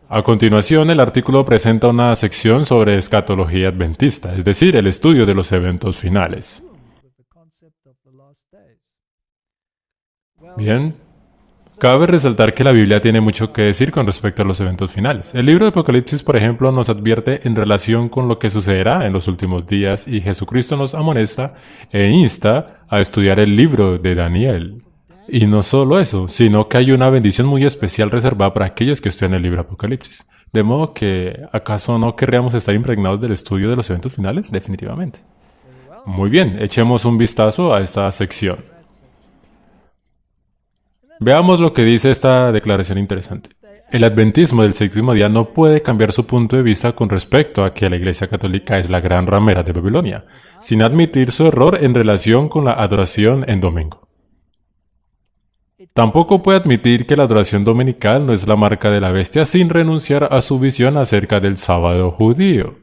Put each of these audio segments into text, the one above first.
A continuación, el artículo presenta una sección sobre escatología adventista, es decir, el estudio de los eventos finales. Bien. Cabe resaltar que la Biblia tiene mucho que decir con respecto a los eventos finales. El libro de Apocalipsis, por ejemplo, nos advierte en relación con lo que sucederá en los últimos días y Jesucristo nos amonesta e insta a estudiar el libro de Daniel. Y no solo eso, sino que hay una bendición muy especial reservada para aquellos que estudian el libro de Apocalipsis. De modo que, ¿acaso no querríamos estar impregnados del estudio de los eventos finales? Definitivamente. Muy bien, echemos un vistazo a esta sección. Veamos lo que dice esta declaración interesante. El adventismo del séptimo día no puede cambiar su punto de vista con respecto a que la Iglesia Católica es la gran ramera de Babilonia, sin admitir su error en relación con la adoración en domingo. Tampoco puede admitir que la adoración dominical no es la marca de la bestia sin renunciar a su visión acerca del sábado judío.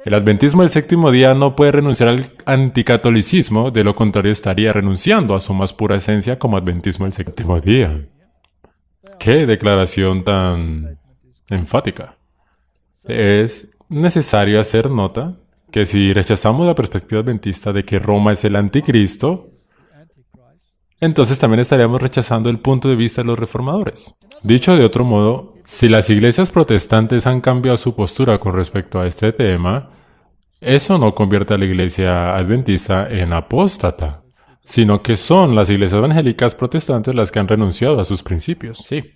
El adventismo del séptimo día no puede renunciar al anticatolicismo, de lo contrario estaría renunciando a su más pura esencia como adventismo del séptimo día. ¡Qué declaración tan enfática! Es necesario hacer nota que si rechazamos la perspectiva adventista de que Roma es el anticristo, entonces también estaríamos rechazando el punto de vista de los reformadores. Dicho de otro modo, si las iglesias protestantes han cambiado su postura con respecto a este tema, eso no convierte a la iglesia adventista en apóstata, sino que son las iglesias evangélicas protestantes las que han renunciado a sus principios. Sí.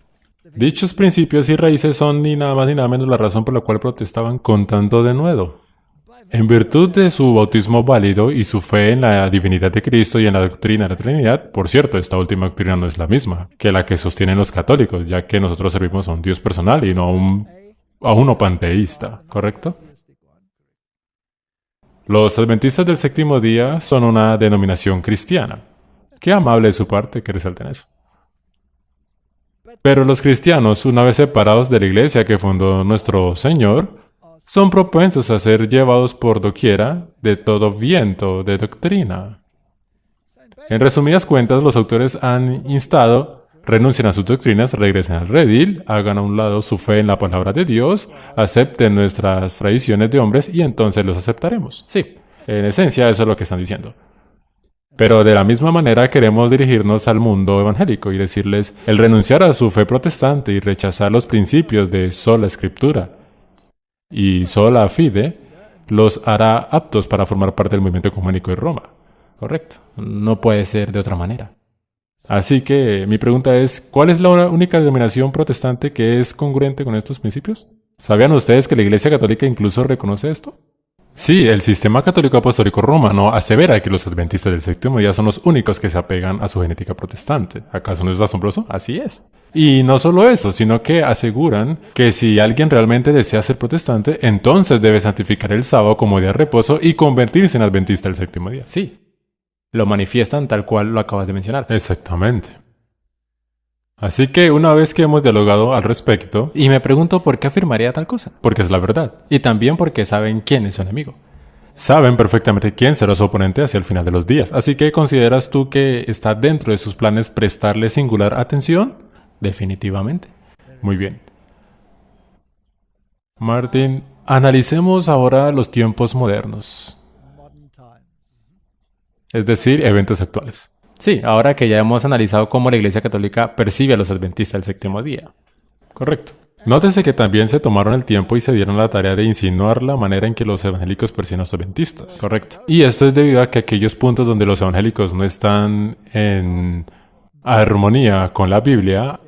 Dichos principios y raíces son ni nada más ni nada menos la razón por la cual protestaban con tanto denuedo. En virtud de su bautismo válido y su fe en la divinidad de Cristo y en la doctrina de la Trinidad, por cierto, esta última doctrina no es la misma que la que sostienen los católicos, ya que nosotros servimos a un Dios personal y no a uno panteísta, ¿correcto? Los adventistas del séptimo día son una denominación cristiana. Qué amable de su parte que resalten eso. Pero los cristianos, una vez separados de la iglesia que fundó nuestro Señor, son propensos a ser llevados por doquiera de todo viento de doctrina. En resumidas cuentas, los autores han instado, renuncien a sus doctrinas, regresen al redil, hagan a un lado su fe en la palabra de Dios, acepten nuestras tradiciones de hombres y entonces los aceptaremos. Sí, en esencia eso es lo que están diciendo. Pero de la misma manera queremos dirigirnos al mundo evangélico y decirles el renunciar a su fe protestante y rechazar los principios de sola escritura y sola fide los hará aptos para formar parte del movimiento ecuménico de Roma. Correcto. No puede ser de otra manera. Así que mi pregunta es, ¿cuál es la única denominación protestante que es congruente con estos principios? ¿Sabían ustedes que la Iglesia Católica incluso reconoce esto? Sí, el sistema católico apostólico romano asevera que los adventistas del séptimo día son los únicos que se apegan a su genética protestante. ¿Acaso no es asombroso? Así es. Y no solo eso, sino que aseguran que si alguien realmente desea ser protestante, entonces debe santificar el sábado como día de reposo y convertirse en adventista del séptimo día. Sí. Lo manifiestan tal cual lo acabas de mencionar. Exactamente. Así que una vez que hemos dialogado al respecto, Y me pregunto por qué afirmaría tal cosa. porque es la verdad, Y también porque saben quién es su enemigo. saben perfectamente quién será su oponente hacia el final de los días. Así que ¿consideras tú que está dentro de sus planes prestarle singular atención? Definitivamente. Muy bien. Martín, analicemos ahora los tiempos modernos, es decir, eventos actuales. Sí, ahora que ya hemos analizado cómo la Iglesia Católica percibe a los adventistas del séptimo día. Correcto. Nótese que también se tomaron el tiempo y se dieron la tarea de insinuar la manera en que los evangélicos perciben a los adventistas. Correcto. Y esto es debido a que aquellos puntos donde los evangélicos no están en armonía con la Biblia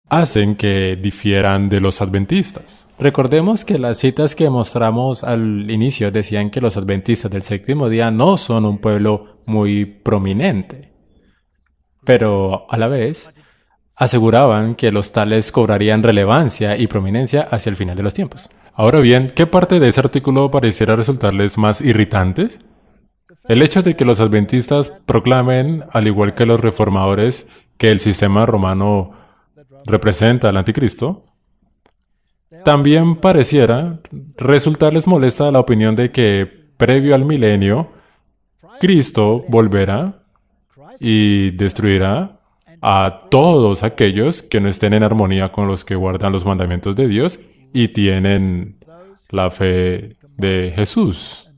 hacen que difieran de los adventistas. Recordemos que las citas que mostramos al inicio decían que los adventistas del séptimo día no son un pueblo muy prominente, pero a la vez aseguraban que los tales cobrarían relevancia y prominencia hacia el final de los tiempos. Ahora bien, ¿qué parte de ese artículo pareciera resultarles más irritante? El hecho de que los adventistas proclamen, al igual que los reformadores, que el sistema romano representa al anticristo, también pareciera resultarles molesta la opinión de que, previo al milenio, Cristo volverá y destruirá a todos aquellos que no estén en armonía con los que guardan los mandamientos de Dios y tienen la fe de Jesús.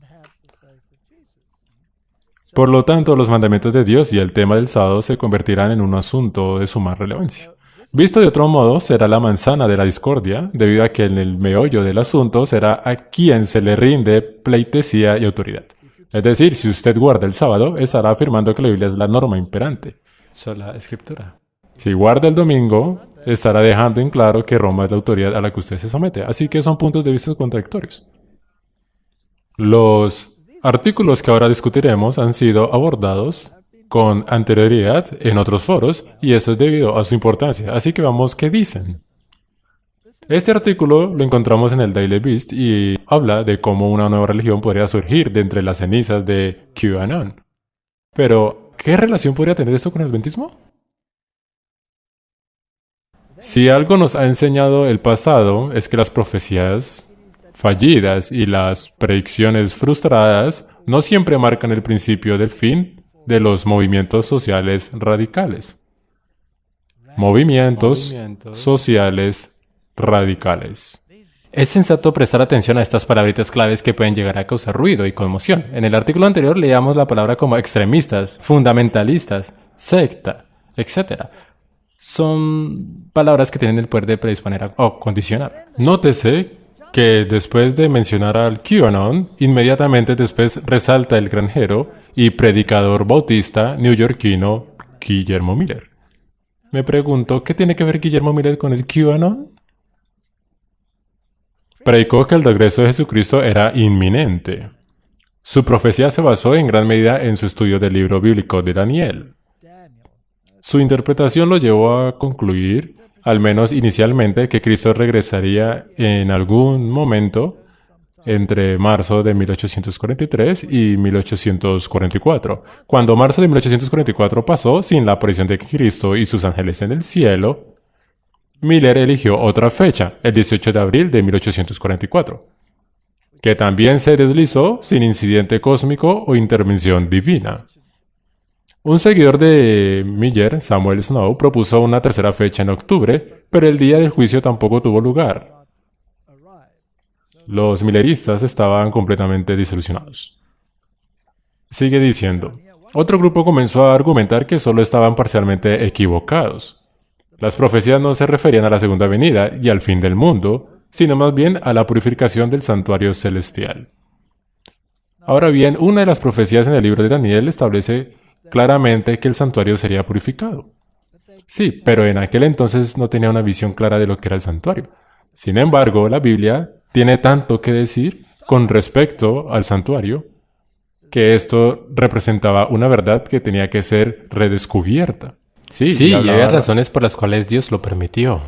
Por lo tanto, los mandamientos de Dios y el tema del sábado se convertirán en un asunto de suma relevancia. Visto de otro modo, será la manzana de la discordia, debido a que en el meollo del asunto será a quien se le rinde pleitesía y autoridad. Es decir, si usted guarda el sábado, estará afirmando que la Biblia es la norma imperante. Sola escritura. Si guarda el domingo, estará dejando en claro que Roma es la autoridad a la que usted se somete. Así que son puntos de vista contradictorios. Los artículos que ahora discutiremos han sido abordados con anterioridad en otros foros, y eso es debido a su importancia. Así que vamos qué dicen. Este artículo lo encontramos en el Daily Beast y habla de cómo una nueva religión podría surgir de entre las cenizas de QAnon. Pero, ¿qué relación podría tener esto con el adventismo? Si algo nos ha enseñado el pasado es que las profecías fallidas y las predicciones frustradas no siempre marcan el principio del fin de los movimientos sociales radicales. Movimientos sociales radicales. Es sensato prestar atención a estas palabritas claves que pueden llegar a causar ruido y conmoción. En el artículo anterior leíamos la palabra como extremistas, fundamentalistas, secta, etc. Son palabras que tienen el poder de predisponer o condicionar. Nótese que después de mencionar al QAnon, inmediatamente después resalta el granjero y predicador bautista neoyorquino Guillermo Miller. Me pregunto, ¿qué tiene que ver Guillermo Miller con el QAnon? Predicó que el regreso de Jesucristo era inminente. Su profecía se basó en gran medida en su estudio del libro bíblico de Daniel. Su interpretación lo llevó a concluir, al menos inicialmente, que Cristo regresaría en algún momento entre marzo de 1843 y 1844. Cuando marzo de 1844 pasó sin la aparición de Cristo y sus ángeles en el cielo, Miller eligió otra fecha, el 18 de abril de 1844, que también se deslizó sin incidente cósmico o intervención divina. Un seguidor de Miller, Samuel Snow, propuso una tercera fecha en octubre, pero el día del juicio tampoco tuvo lugar. Los milleristas estaban completamente desilusionados. Sigue diciendo, otro grupo comenzó a argumentar que solo estaban parcialmente equivocados. Las profecías no se referían a la segunda venida y al fin del mundo, sino más bien a la purificación del santuario celestial. Ahora bien, una de las profecías en el libro de Daniel establece claramente que el santuario sería purificado. Sí, pero en aquel entonces no tenía una visión clara de lo que era el santuario. Sin embargo, la Biblia tiene tanto que decir con respecto al santuario, que esto representaba una verdad que tenía que ser redescubierta. Sí, y había razones por las cuales Dios lo permitió.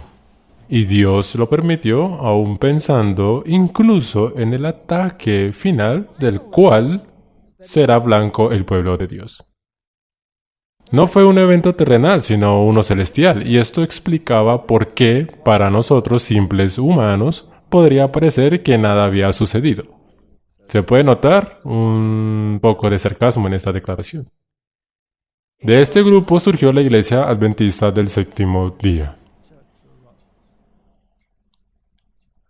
Y Dios lo permitió aún pensando incluso en el ataque final del cual será blanco el pueblo de Dios. No fue un evento terrenal, sino uno celestial, y esto explicaba por qué, para nosotros simples humanos, podría parecer que nada había sucedido. Se puede notar un poco de sarcasmo en esta declaración. De este grupo surgió la Iglesia Adventista del Séptimo Día.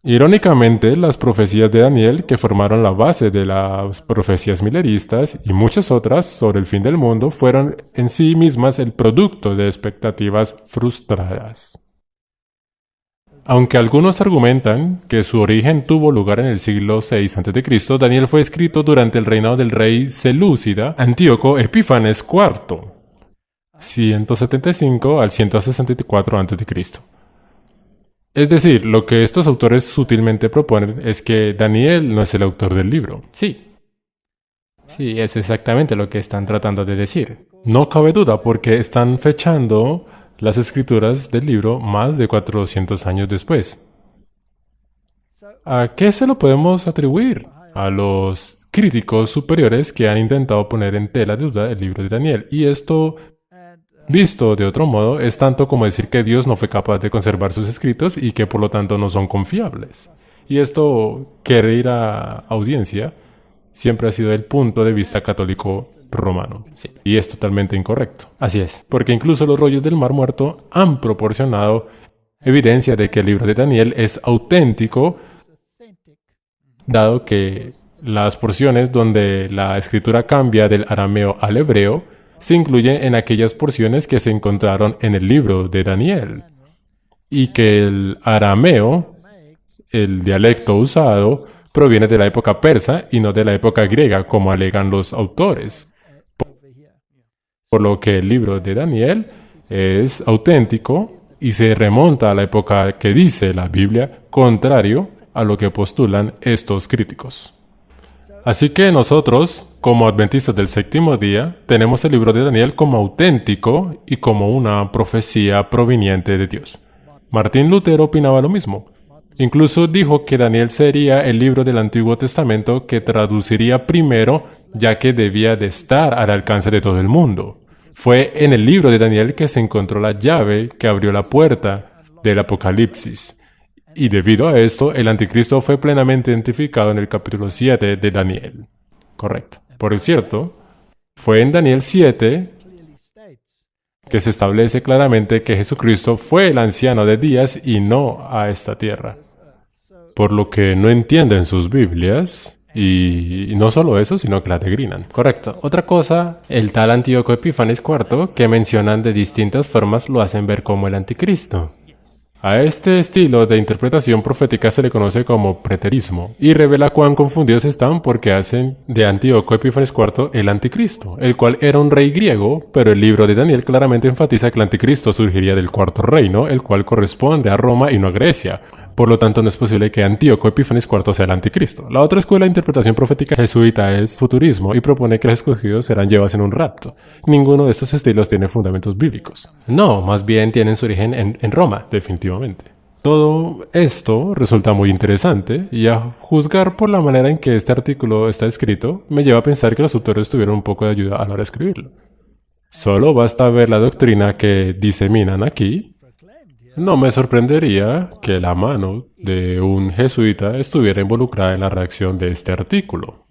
Irónicamente, las profecías de Daniel, que formaron la base de las profecías mileristas y muchas otras sobre el fin del mundo, fueron en sí mismas el producto de expectativas frustradas. Aunque algunos argumentan que su origen tuvo lugar en el siglo VI a.C., Daniel fue escrito durante el reinado del rey selúcida Antíoco Epífanes IV, 175 al 164 a.C. Es decir, lo que estos autores sutilmente proponen es que Daniel no es el autor del libro. Sí, eso es exactamente lo que están tratando de decir. No cabe duda porque están fechando las escrituras del libro más de 400 años después. ¿A qué se lo podemos atribuir? A los críticos superiores que han intentado poner en tela de duda el libro de Daniel. Y esto, visto de otro modo, es tanto como decir que Dios no fue capaz de conservar sus escritos y que por lo tanto no son confiables. Y esto, querida audiencia, siempre ha sido el punto de vista católico romano. Sí. Y es totalmente incorrecto. Así es. Porque incluso los rollos del Mar Muerto han proporcionado evidencia de que el libro de Daniel es auténtico, dado que las porciones donde la escritura cambia del arameo al hebreo se incluyen en aquellas porciones que se encontraron en el libro de Daniel. Y que el arameo, el dialecto usado, proviene de la época persa y no de la época griega, como alegan los autores. Por lo que el libro de Daniel es auténtico y se remonta a la época que dice la Biblia, contrario a lo que postulan estos críticos. Así que nosotros, como adventistas del séptimo día, tenemos el libro de Daniel como auténtico y como una profecía proveniente de Dios. Martín Lutero opinaba lo mismo. Incluso dijo que Daniel sería el libro del Antiguo Testamento que traduciría primero, ya que debía de estar al alcance de todo el mundo. Fue en el libro de Daniel que se encontró la llave que abrió la puerta del Apocalipsis. Y debido a esto, el anticristo fue plenamente identificado en el capítulo 7 de Daniel. Correcto. Por cierto, fue en Daniel 7 que se establece claramente que Jesucristo fue el anciano de días y no a esta tierra. Por lo que no entienden sus Biblias, y no solo eso, sino que la degrinan. Correcto. Otra cosa, el tal Antíoco Epífanes IV, que mencionan de distintas formas, lo hacen ver como el anticristo. A este estilo de interpretación profética se le conoce como preterismo, y revela cuán confundidos están porque hacen de Antíoco Epífanes IV el anticristo, el cual era un rey griego, pero el libro de Daniel claramente enfatiza que el anticristo surgiría del cuarto reino, el cual corresponde a Roma y no a Grecia. Por lo tanto, no es posible que Antíoco Epífanes IV sea el anticristo. La otra escuela de interpretación profética jesuita es futurismo y propone que los escogidos serán llevados en un rapto. Ninguno de estos estilos tiene fundamentos bíblicos. No, más bien tienen su origen en Roma. Definitivamente. Todo esto resulta muy interesante y a juzgar por la manera en que este artículo está escrito, me lleva a pensar que los autores tuvieron un poco de ayuda a la hora de escribirlo. Solo basta ver la doctrina que diseminan aquí. No me sorprendería que la mano de un jesuita estuviera involucrada en la redacción de este artículo.